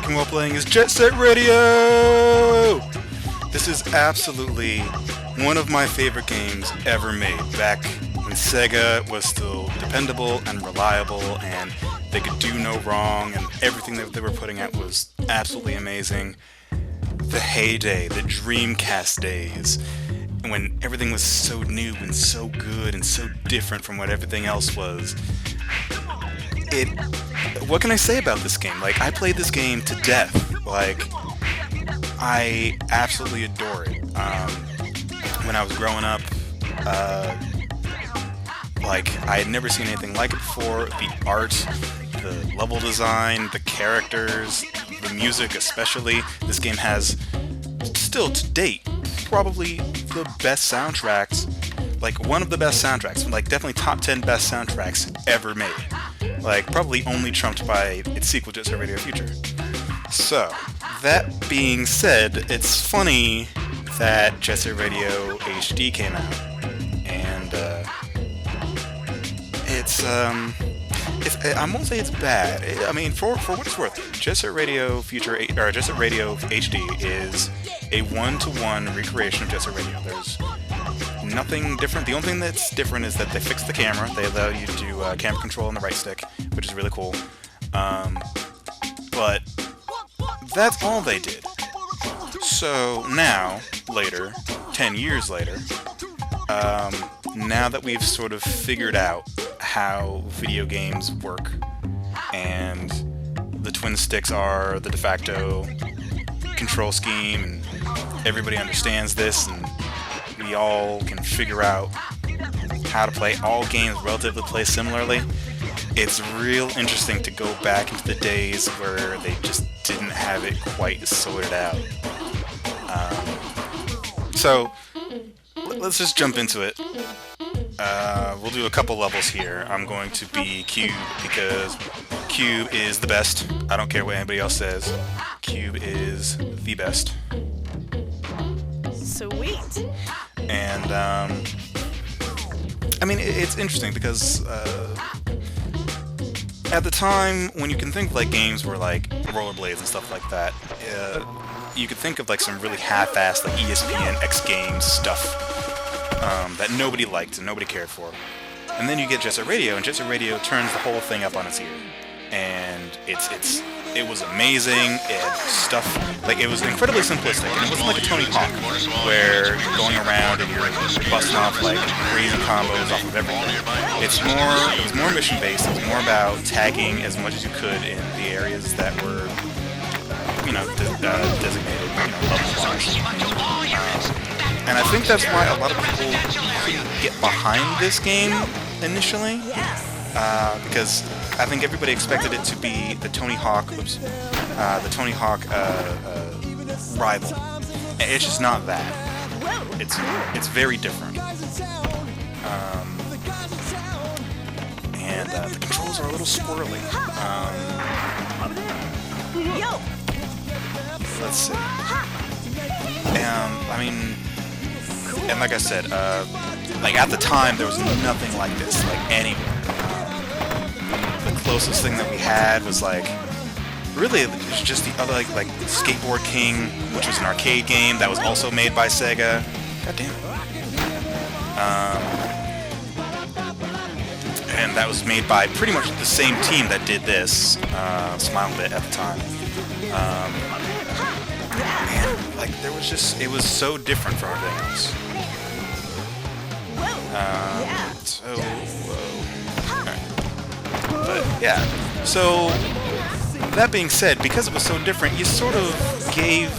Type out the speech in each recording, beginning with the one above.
rocking while playing is Jet Set Radio! This is absolutely one of my favorite games ever made, back when Sega was still dependable and reliable and they could do no wrong and everything that they were putting out was absolutely amazing. The heyday, the Dreamcast days, when everything was so new and so good and so different from what everything else was. What can I say about this game? Like, I played this game to death. Like, I absolutely adore it. When I was growing up, like, I had never seen anything like it before. The art, the level design, the characters, the music especially. This game has, still to date, probably the best soundtracks, like one of the best soundtracks, like definitely top 10 best soundtracks ever made. Like, probably only trumped by its sequel, Jet Set Radio Future. So, that being said, it's funny that Jet Set Radio HD came out, and I won't say it's bad. I mean, for what it's worth, Jet Set Radio Future, or Jet Set Radio HD is a one-to-one recreation of Jet Set Radio. There's nothing different. The only thing that's different is that they fixed the camera. They allow you to do camera control on the right stick, which is really cool. But that's all they did. So now, later, 10 years later, now that we've sort of figured out how video games work, and the twin sticks are the de facto control scheme, and everybody understands this, and we all can figure out how to play all games relatively play similarly, it's real interesting to go back into the days where they just didn't have it quite sorted out. So, let's just jump into it. We'll do a couple levels here. I'm going to be Cube because Cube is the best. I don't care what anybody else says. Cube is the best. Sweet. And, I mean, it's interesting because, at the time, when you can think of, like, games where, like, rollerblades and stuff like that, you could think of, like, some really half-assed, like, ESPN X Games stuff, that nobody liked and nobody cared for. And then you get Jet Set Radio, and Jet Set Radio turns the whole thing up on its ear. And it was amazing. It had stuff, like, it was incredibly simplistic, and it wasn't like a Tony Hawk, where you're going around and you're busting off, like, crazy combos off of everything. It was more mission-based. It was more about tagging as much as you could in the areas that were, designated, level-wise. And I think that's why a lot of people couldn't get behind this game initially, because I think everybody expected it to be the Tony Hawk rival. And it's just not that. It's very different. And the controls are a little squirrely. Let's see. I mean, and like I said, like at the time there was nothing like this, like anywhere. The closest thing that we had was like, really, it was just the other, like Skateboard King, which was an arcade game that was also made by Sega. God damn it. And that was made by pretty much the same team that did this, Smilebit at the time. And like there was just, it was so different from everything else. But yeah, so that being said, because it was so different, you sort of gave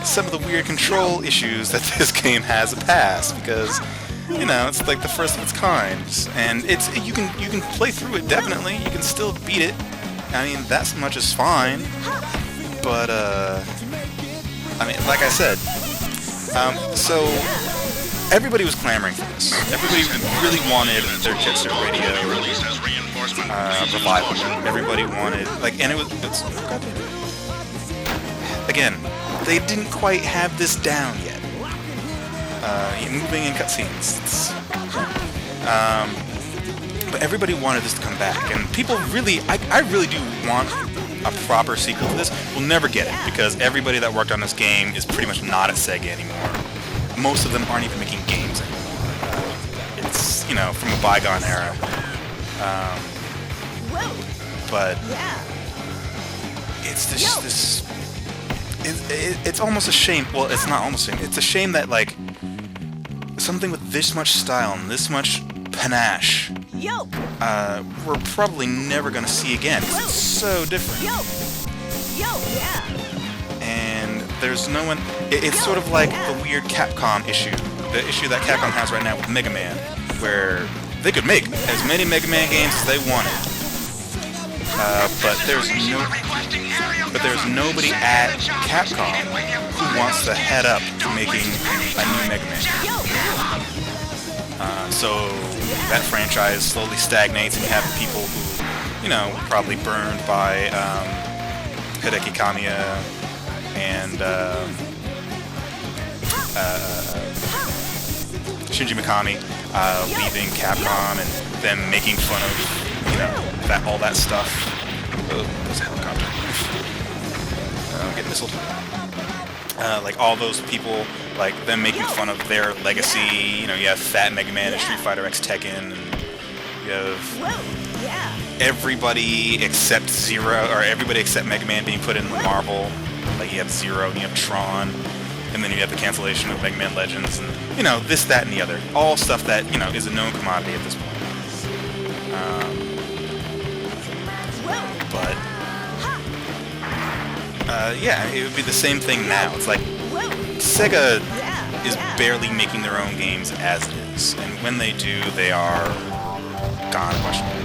some of the weird control issues that this game has a pass, because it's like the first of its kind, and you can play through it definitely. You can still beat it. I mean, that much is fine. But I mean, like I said, so everybody was clamoring for this. Everybody really wanted their Jet Set Radio revival. Everybody wanted, like, and it's again, they didn't quite have this down yet. Moving in cutscenes. But everybody wanted this to come back, and people really, I really do want a proper sequel to this, we'll never get it, because everybody that worked on this game is pretty much not at Sega anymore. Most of them aren't even making games anymore. It's, you know, from a bygone era. But it's this it's almost a shame. Well, it's not almost a shame. It's a shame that, like, something with this much style and this much panache, we're probably never going to see again. It's so different. And there's no one... It's sort of like the weird Capcom issue. The issue that Capcom has right now with Mega Man, where they could make as many Mega Man games as they wanted. But there's nobody at Capcom who wants to head up to making a new Mega Man. So that franchise slowly stagnates, and you have people who, you know, probably burned by Hideki Kamiya and Shinji Mikami leaving Capcom and them making fun of, you know, all that stuff. Oh, there's a helicopter. I'm getting missiled. Like all those people, like them making fun of their legacy. You know, you have Fat Mega Man and Street Fighter X Tekken, and you have everybody except Zero, or everybody except Mega Man being put in Marvel. Like you have Zero and you have Tron, and then you have the cancellation of Mega Man Legends, and you know, this, that, and the other. All stuff that, you know, is a known commodity at this point. But yeah, it would be the same thing now. It's like Sega is barely making their own games as it is, and when they do, they are gone questionable.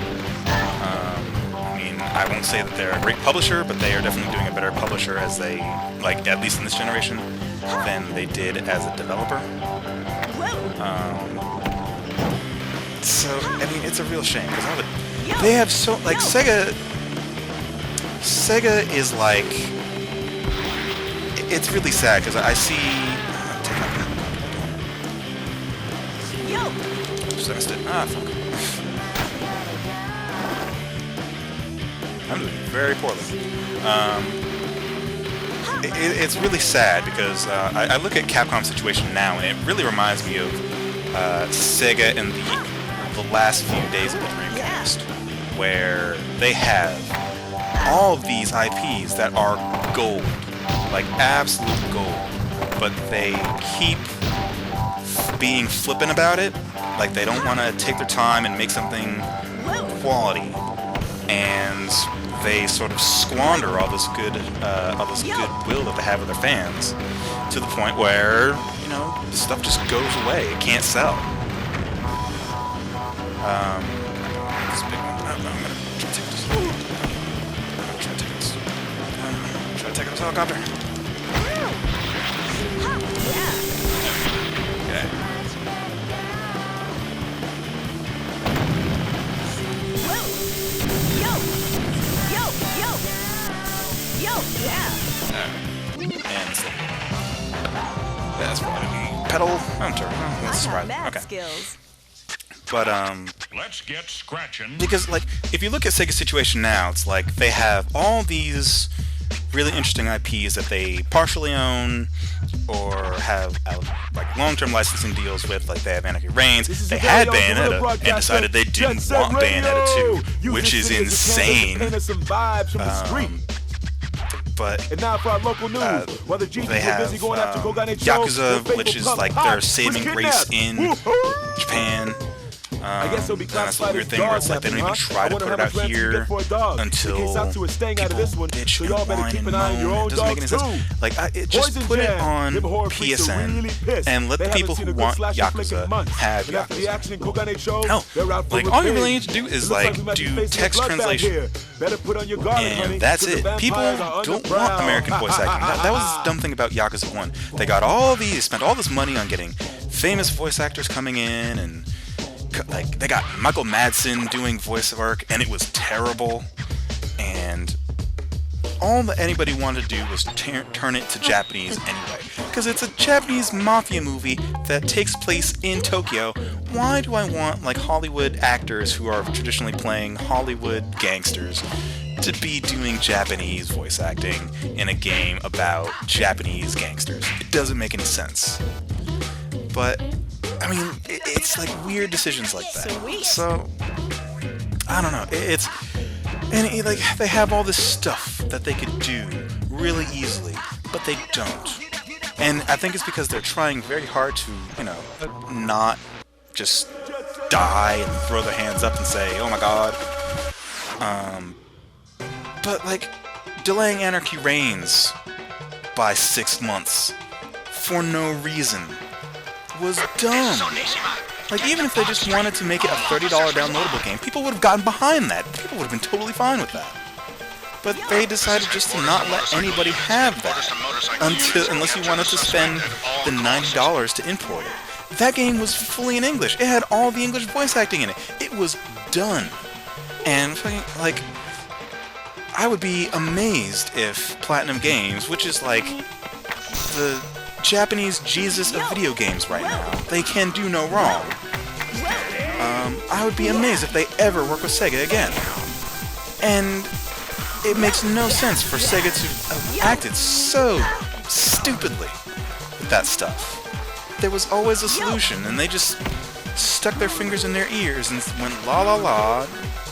I mean, I won't say that they're a great publisher, but they are definitely doing a better publisher as they, like, at least in this generation, than they did as a developer. So, I mean, it's a real shame, because they have so, like, Sega is like, it's really sad, because I see, just missed it. Ah, fuck. I'm doing very poorly. It's really sad, because I look at Capcom's situation now, and it really reminds me of Sega in the last few days of the Dreamcast, where they have all of these IPs that are gold, like absolute gold, but they keep being flippant about it. Like they don't want to take their time and make something quality, and they sort of squander all this goodwill that they have with their fans, to the point where, you know, the stuff just goes away. It can't sell. This big one. I'm gonna try to take this. Try to take this helicopter. Okay. And slow. That's probably me. Pedal. That's surprising. Okay. But let's get scratching. Because, like, if you look at Sega's situation now, it's like they have all these really interesting IPs that they partially own or have like long-term licensing deals with. Like they have Anarchy Reigns, they had Bayonetta, and decided they didn't want Bayonetta 2, which is insane. But they have Yakuza, which is like their saving grace in Japan. That's the weird thing where it's like they don't even try to put it out here until people bitch and whine and moan. It doesn't make any sense. Like, just put it on PSN and let the people who want Yakuza have Yakuza. No, like, all you really need to do is, like, do text translation. And that's it. People don't want American voice acting. That was the dumb thing about Yakuza 1. They got spent all this money on getting famous voice actors coming in, and like they got Michael Madsen doing voice work, and it was terrible. And all that anybody wanted to do was turn it to Japanese anyway, because it's a Japanese mafia movie that takes place in Tokyo. Why do I want like Hollywood actors who are traditionally playing Hollywood gangsters to be doing Japanese voice acting in a game about Japanese gangsters. It doesn't make any sense. But, I mean, it's like weird decisions like that. So, I don't know. Like, they have all this stuff that they could do really easily, but they don't. And I think it's because they're trying very hard to, not just die and throw their hands up and say, oh my god. But, like, delaying Anarchy Reigns by 6 months for no reason was dumb. Like, even if they just wanted to make it a $30 downloadable game, people would have gotten behind that. People would have been totally fine with that. But they decided just to not let anybody have that unless you wanted to spend the $90 to import it. That game was fully in English. It had all the English voice acting in it. It was done. And, like, I would be amazed if Platinum Games, which is like the Japanese Jesus of video games right now, they can do no wrong. I would be amazed if they ever work with Sega again. And it makes no sense for Sega to have acted so stupidly with that stuff. There was always a solution, and they just stuck their fingers in their ears and went la la la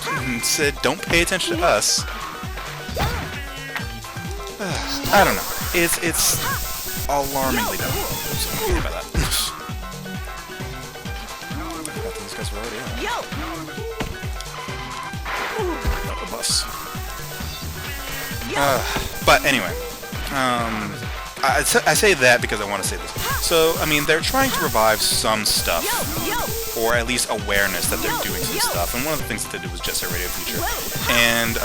and said, don't pay attention to us. I don't know. It's alarmingly dumb. Sorry about that. I thought these guys were already out. Not the bus. But anyway, I say that because I want to say this. So, I mean, they're trying to revive some stuff, or at least awareness that they're doing some stuff. And one of the things that they did was Jet Set Radio Future. And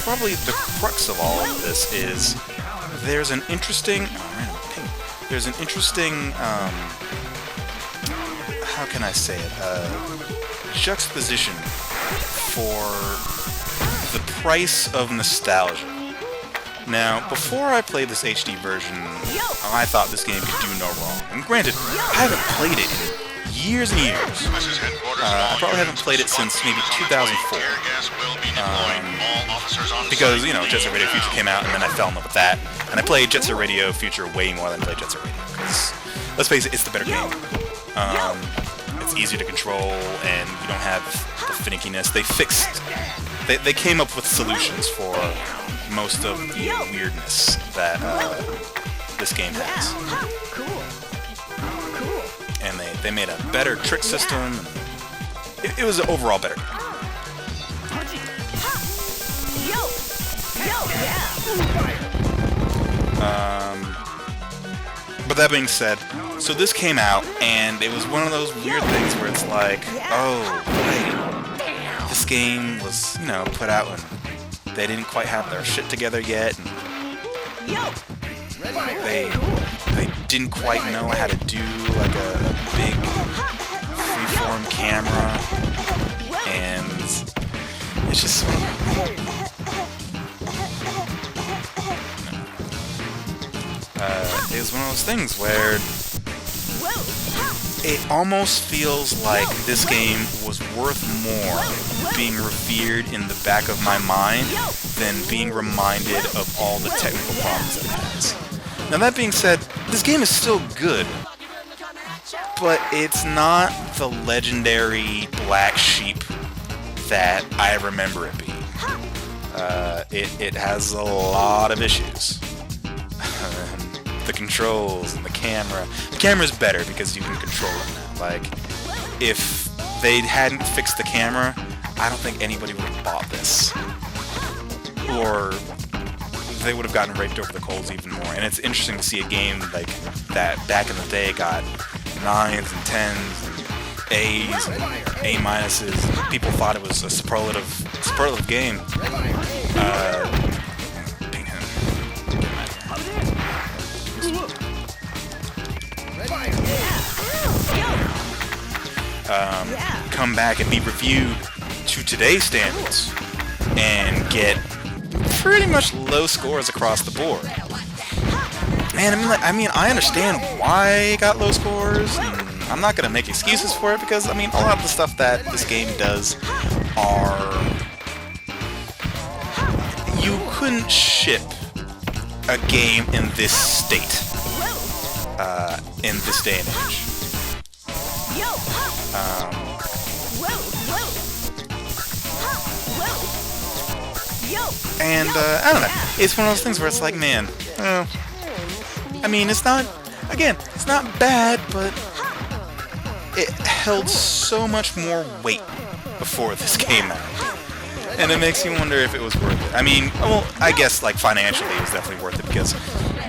probably the crux of all of this is there's an interesting, how can I say it, juxtaposition for the price of nostalgia. Now, before I played this HD version, I thought this game could do no wrong. And granted, I haven't played it in years and years. I probably haven't played it since maybe 2004. Because, Jet Set Radio Future came out, and then I fell in love with that. And I played Jet Set Radio Future way more than I played Jet Set Radio. Because, let's face it, it's the better game. It's easier to control, and you don't have the finickiness. They came up with solutions for most of the weirdness that this game has. And they made a better trick system. It was overall better. But that being said, so this came out, and it was one of those weird things where it's like, oh, right, this game was, put out when they didn't quite have their shit together yet, and they didn't quite know how to do like a big freeform camera, and it's just it was one of those things where it almost feels like this game was worth more being revered in the back of my mind than being reminded of all the technical problems that it has. Now that being said, this game is still good, but it's not the legendary black sheep that I remember it being. It has a lot of issues. The controls and the camera. The camera's better because you can control it now. Like, if they hadn't fixed the camera, I don't think anybody would have bought this. Or they would have gotten raked over the coals even more. And it's interesting to see a game like that back in the day got 9s and 10s and A's and A minuses. People thought it was a superlative game. Come back and be reviewed to today's standards and get pretty much low scores across the board. And I understand why it got low scores, and I'm not gonna make excuses for it because a lot of the stuff that this game does are couldn't ship a game in this state, in this day and age. And I don't know. It's one of those things where it's like, man, I mean, it's not. Again, it's not bad, but it held so much more weight before this came out. And it makes you wonder if it was worth it. I mean, well, I guess, like, financially it was definitely worth it because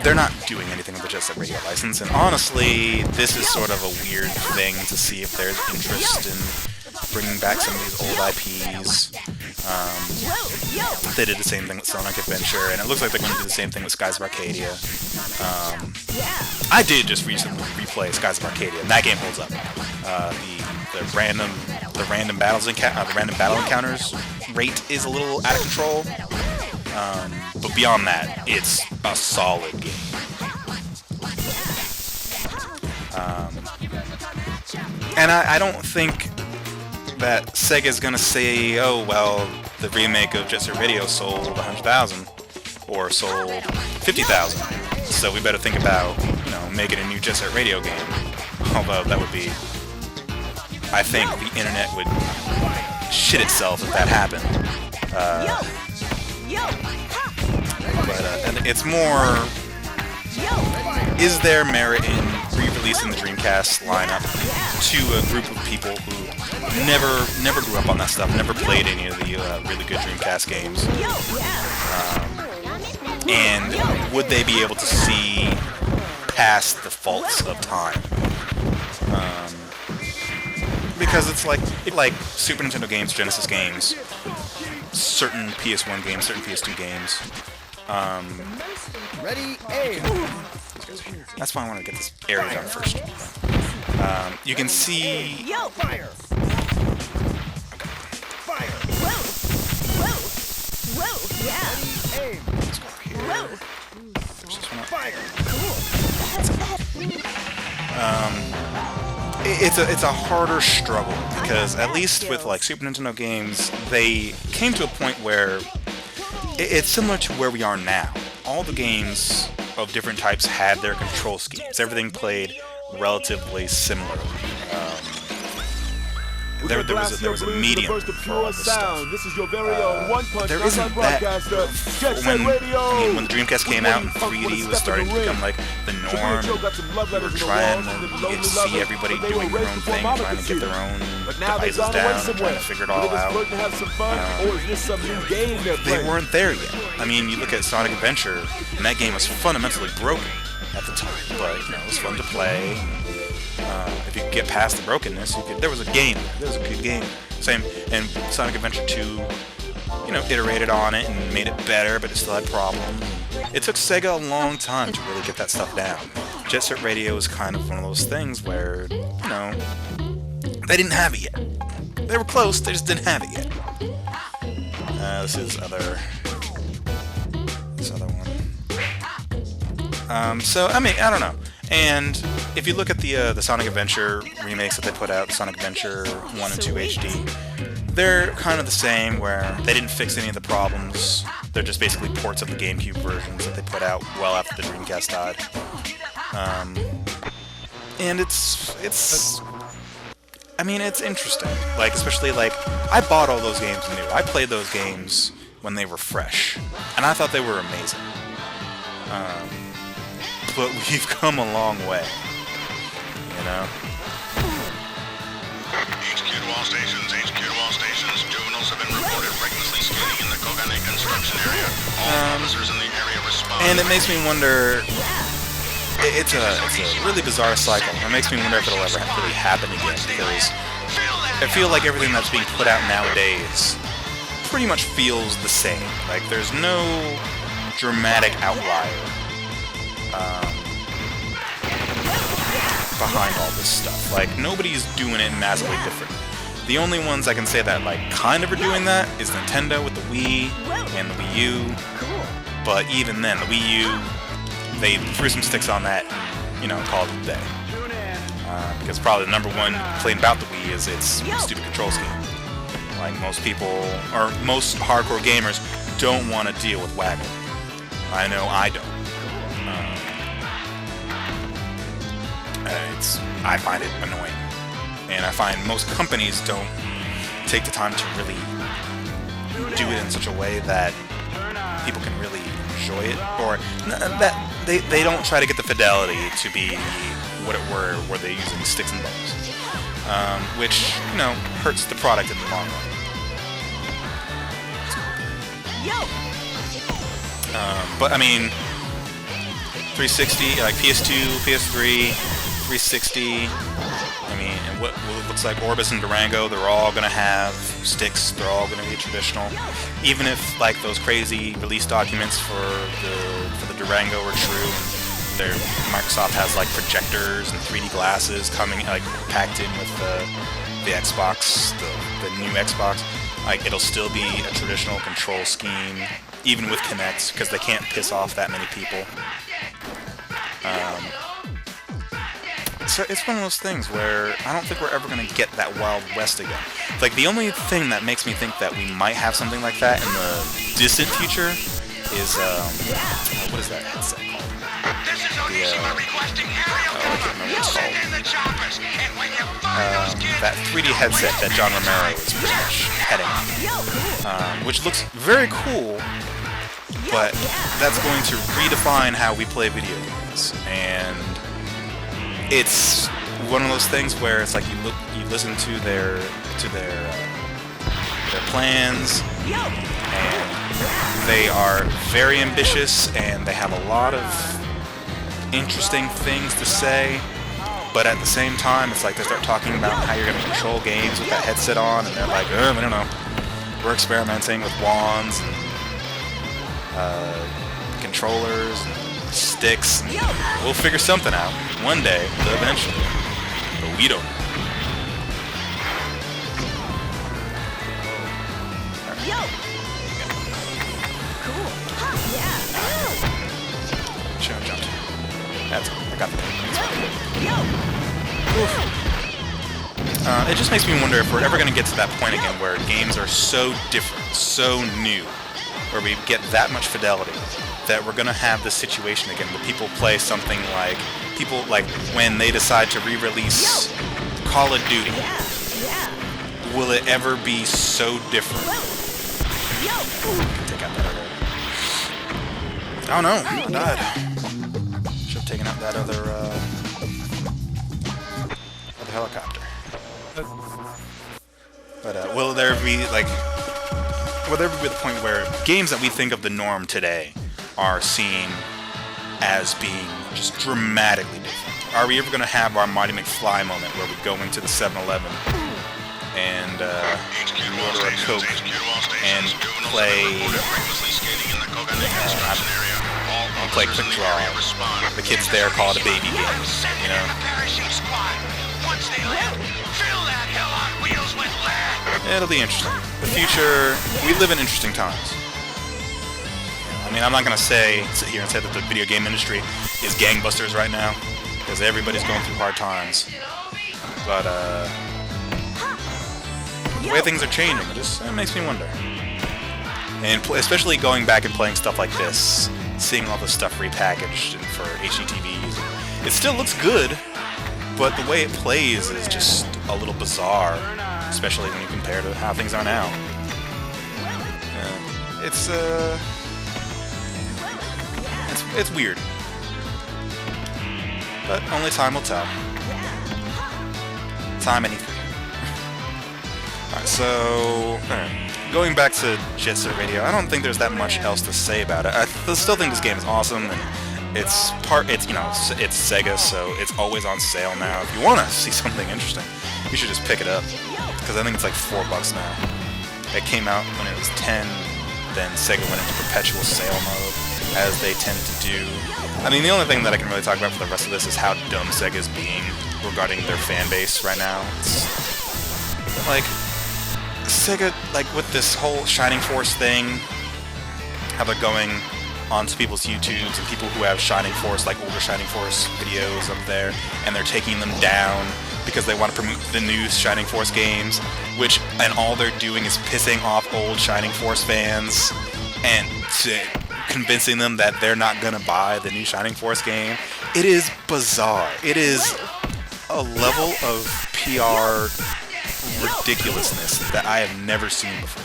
they're not doing anything with the Jet Set Radio license. And honestly, this is sort of a weird thing to see if there's interest in bringing back some of these old IPs. They did the same thing with Sonic Adventure, and it looks like they're going to do the same thing with Skies of Arcadia. I did just recently replay Skies of Arcadia, and that game holds up. The random battle encounters rate is a little out of control, but beyond that, it's a solid game. And I don't think that Sega's gonna say, oh well, the remake of Jet Set Radio sold 100,000 or sold 50,000, so we better think about, you know, making a new Jet Set Radio game. Although that would be, I think the internet would shit itself if that happened. And it's more, is there merit in re-releasing the Dreamcast lineup to a group of people who never grew up on that stuff, never played any of the really good Dreamcast games, and would they be able to see past the faults of time? Because it's like Super Nintendo games, Genesis games, certain PS1 games, certain PS2 games. Ready, aim. That's why I want to get this area done first. You can see. Fire! Fire! Yeah. Aim! Let's go over here. There's this one up. Fire! It's a harder struggle because at least with like Super Nintendo games, they came to a point where it's similar to where we are now. All the games of different types had their control schemes. Everything played relatively similarly. There was a medium for all this stuff. This is your very own one-punch There isn't that. When the Dreamcast came out and 3D was starting to become like the norm, we were trying to see everybody doing their own thing, trying to get their own devices down, and trying to figure it all out. They weren't there yet. I mean, you look at Sonic Adventure, and that game was fundamentally broken at the time, but you know, it was fun to play. If you could get past the brokenness, there was a game. There was a good game. Same, and Sonic Adventure 2, you know, iterated on it and made it better, but it still had problems. It took Sega a long time to really get that stuff down. Jet Set Radio is kind of one of those things where, you know, they didn't have it yet. They were close, they just didn't have it yet. This other one. So, I mean, I don't know. And if you look at the Sonic Adventure remakes that they put out, Sonic Adventure 1 and 2 HD, they're kind of the same, where they didn't fix any of the problems. They're just basically ports of the GameCube versions that they put out well after the Dreamcast died. And it's I mean, it's interesting. Like, especially, like, I bought all those games new. I played those games when they were fresh, and I thought they were amazing. But we've come a long way, you know? HQ to all stations, HQ to all stations. Juveniles have been reported recklessly skating in the Kogane construction area. All officers in the area respond. And it makes me wonder, it's a really bizarre cycle. It makes me wonder if it'll ever really happen again, because I feel like everything that's being put out nowadays pretty much feels the same. Like, there's no dramatic outlier behind all this stuff. Like, nobody's doing it massively different. The only ones I can say that, like, kind of are doing that is Nintendo with the Wii and the Wii U. But even then, the Wii U, they threw some sticks on that and, you know, called it a day. Because probably the number one complaint about the Wii is its stupid control scheme. Like, most people, or most hardcore gamers, don't want to deal with waggle. I know I don't. I find it annoying. And I find most companies don't take the time to really do it in such a way that people can really enjoy it, or that they don't try to get the fidelity to be what it were where they're using sticks and bones, which, you know, hurts the product in the long run. But I mean, 360, like PS2, PS3, 360. I mean, and what it looks like Orbis and Durango, they're all gonna have sticks. They're all gonna be traditional, even if like those crazy release documents for the Durango are true. And Microsoft has like projectors and 3D glasses coming, like packed in with the Xbox, the new Xbox. Like, it'll still be a traditional control scheme, even with Kinects, because they can't piss off that many people. So it's one of those things where I don't think we're ever going to get that Wild West again. Like, the only thing that makes me think that we might have something like that in the distant future is, what is that headset called? That 3D headset that John Romero is pretty much heading on, which looks very cool, but that's going to redefine how we play video games. And it's one of those things where it's like you listen to their plans, and they are very ambitious, and they have a lot of interesting things to say, but at the same time, it's like they start talking about how you're going to control games with that headset on, and they're like, I don't know, we're experimenting with wands and controllers and sticks, and we'll figure something out one day, eventually, but we don't know. Jumped. That's cool. I got the it just makes me wonder if we're ever going to get to that point again where games are so different, so new, where we get that much fidelity, that we're going to have this situation again where people play something like, when they decide to re-release Call of Duty, will it ever be so different? Take out that other... I don't know. I died. Should have taken out that other helicopter. But will there be the point where games that we think of the norm today are seen as being just dramatically different? Are we ever going to have our Marty McFly moment where we go into the 7-Eleven and order a Coke and play play Quick Draw? The kids there call it a baby game, you know? It'll be interesting. The future, we live in interesting times. I mean, I'm not going to sit here and say that the video game industry is gangbusters right now, because everybody's going through hard times. But, the way things are changing, it makes me wonder. And especially going back and playing stuff like this, seeing all this stuff repackaged for HDTVs, it still looks good, but the way it plays is just a little bizarre, especially when you compare to how things are now. It's weird, but only time will tell. Time anything. Alright, so going back to Jet Set Radio, I don't think there's that much else to say about it. I still think this game is awesome, and it's Sega, so it's always on sale now. If you want to see something interesting, you should just pick it up, because I think it's like $4 now. It came out when it was 10, then Sega went into perpetual sale mode, as they tend to do. I mean, the only thing that I can really talk about for the rest of this is how dumb Sega is being regarding their fan base right now. It's like Sega, like with this whole Shining Force thing, how they're going onto people's YouTubes and people who have Shining Force, like older Shining Force videos up there, and they're taking them down because they want to promote the new Shining Force games, and all they're doing is pissing off old Shining Force fans, and convincing them that they're not gonna buy the new Shining Force game. It is bizarre. It is a level of PR ridiculousness that I have never seen before.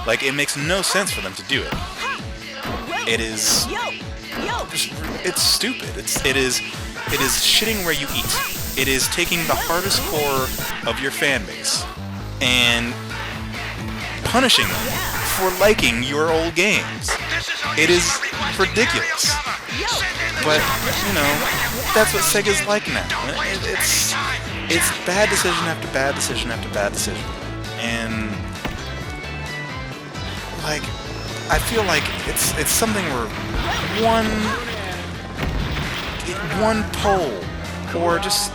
Like, it makes no sense for them to do it. It is just, it's stupid. It is shitting where you eat. It is taking the hardest core of your fan base and punishing them for liking your old games. It is ridiculous. But, you know, that's what Sega's like now. It's bad decision after bad decision after bad decision. And, like, I feel like it's something where one poll or just,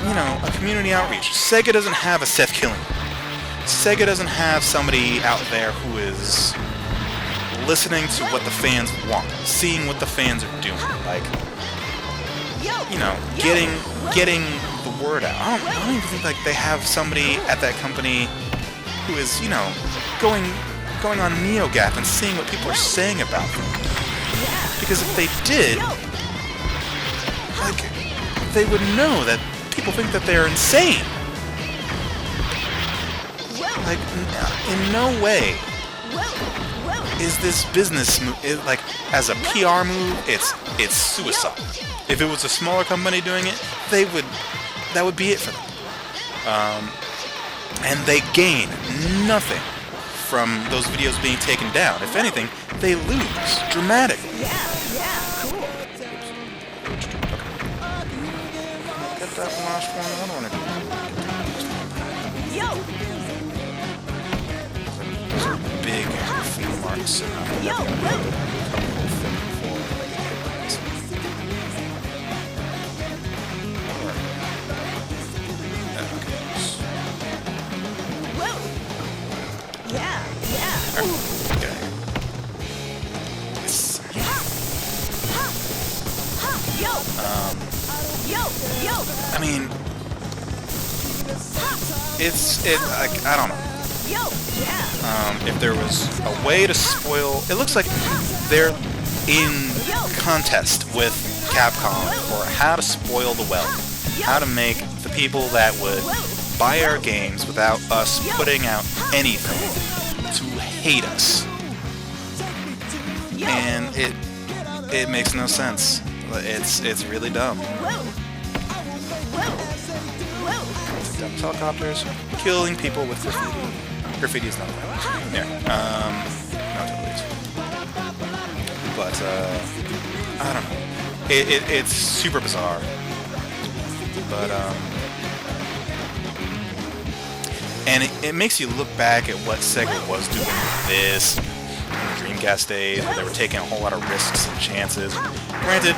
you know, a community outreach. Sega doesn't have a Seth Killing. Sega doesn't have somebody out there who is listening to what the fans want, seeing what the fans are doing, like, you know, getting the word out. I don't even think like they have somebody at that company who is, you know, going on NeoGAF and seeing what people are saying about them. Because if they did, like, they would know that people think that they're insane. Like, in no way is this business like, as a PR move, it's suicide. If it was a smaller company doing it, that would be it for them. And they gain nothing from those videos being taken down. If anything, they lose dramatically. Get that last one. I don't want to do those are big graffiti marks. I mean, like, I don't know. If there was a way to spoil, it looks like they're in contest with Capcom for how to spoil the wealth, how to make the people that would buy our games without us putting out anything to hate us. And it makes no sense. It's really dumb. Dumb helicopters killing people with graffiti. Graffiti is not bad. Yeah. No, totally is. But I don't know. It's super bizarre. But and it makes you look back at what Sega was doing with this in the Dreamcast days, where they were taking a whole lot of risks and chances. Granted,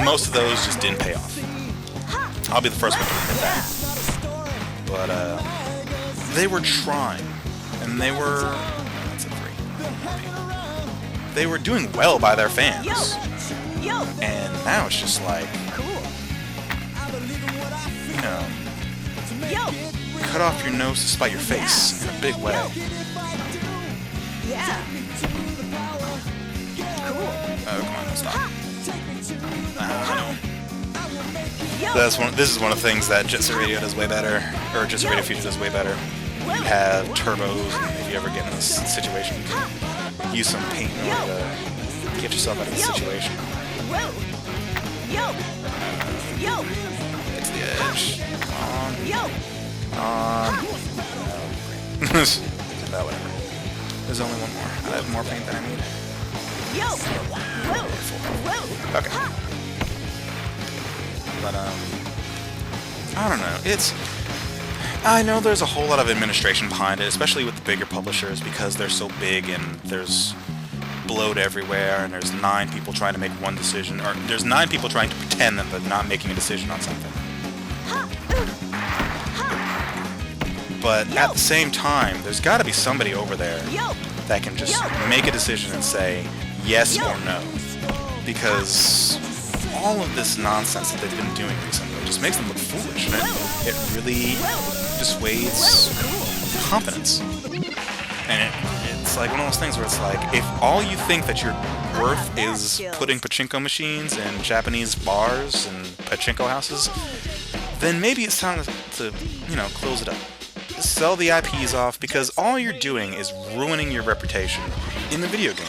most of those just didn't pay off. I'll be the first one to admit that. But they were trying, and they were they were doing well by their fans. And now it's just like, you know, cut off your nose to spite your face in a big way. Oh, come on, stop. This is one of the things that Jet Set Radio does way better, or Jet Set Radio Future does way better. You have turbos, and if you ever get in this situation, you can use some paint in order to get yourself out of this situation. It's the edge. On. That whatever. There's only one more. I have more paint than I need. Okay. But I don't know. I know there's a whole lot of administration behind it, especially with the bigger publishers, because they're so big and there's bloat everywhere, and there's 9 people trying to make one decision, or there's 9 people trying to pretend that they're not making a decision on something. But at the same time, there's got to be somebody over there that can just make a decision and say yes or no, because all of this nonsense that they've been doing recently just makes them look foolish, and it really dissuades confidence. And it's like one of those things where it's like, if all you think that your worth is putting pachinko machines in Japanese bars and pachinko houses, then maybe it's time to close it up. Sell the IPs off, because all you're doing is ruining your reputation in the video game.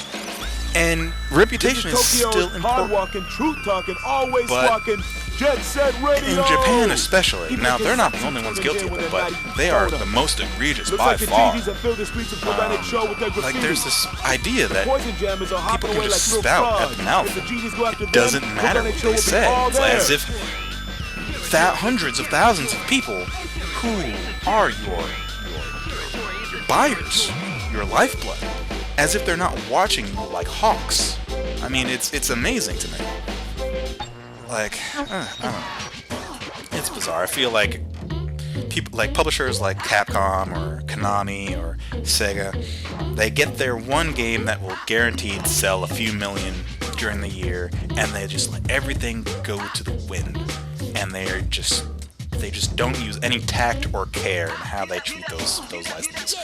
And reputation is still important. Walking, truth talking, always But walking, jet set radio. in Japan especially, now they're not the only ones guilty of it, but they are the most egregious by far. Like, there's this idea that people can just spout at the mouth. It doesn't matter what they say. It's like as if hundreds of thousands of people who are your buyers, your lifeblood, as if they're not watching you like hawks. I mean, it's amazing to me. Like, I don't know. It's bizarre. I feel like people, like publishers like Capcom or Konami or Sega, they get their one game that will guaranteed sell a few million during the year, and they just let everything go to the wind. And they just don't use any tact or care in how they treat those licenses.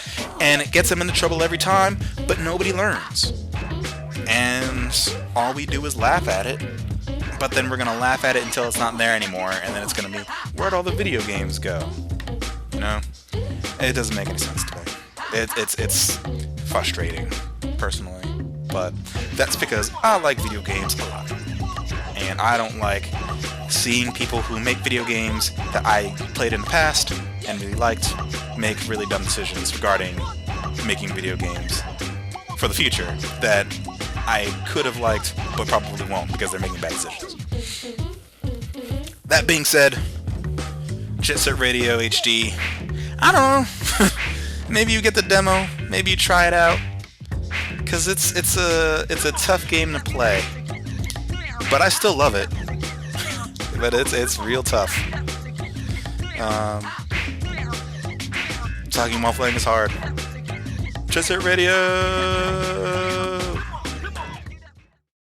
And it gets them into trouble every time, but nobody learns. And all we do is laugh at it, but then we're gonna laugh at it until it's not there anymore, and then it's gonna be, where'd all the video games go? You know? It doesn't make any sense to me. It's frustrating, personally. But that's because I like video games a lot. And I don't like seeing people who make video games that I played in the past and really liked make really dumb decisions regarding making video games for the future that I could have liked but probably won't because they're making bad decisions. That being said, Jet Set Radio HD, I don't know. Maybe you get the demo, maybe you try it out, because it's a tough game to play, but I still love it. But it's real tough. Talking while playing is hard. Jet Set Radio.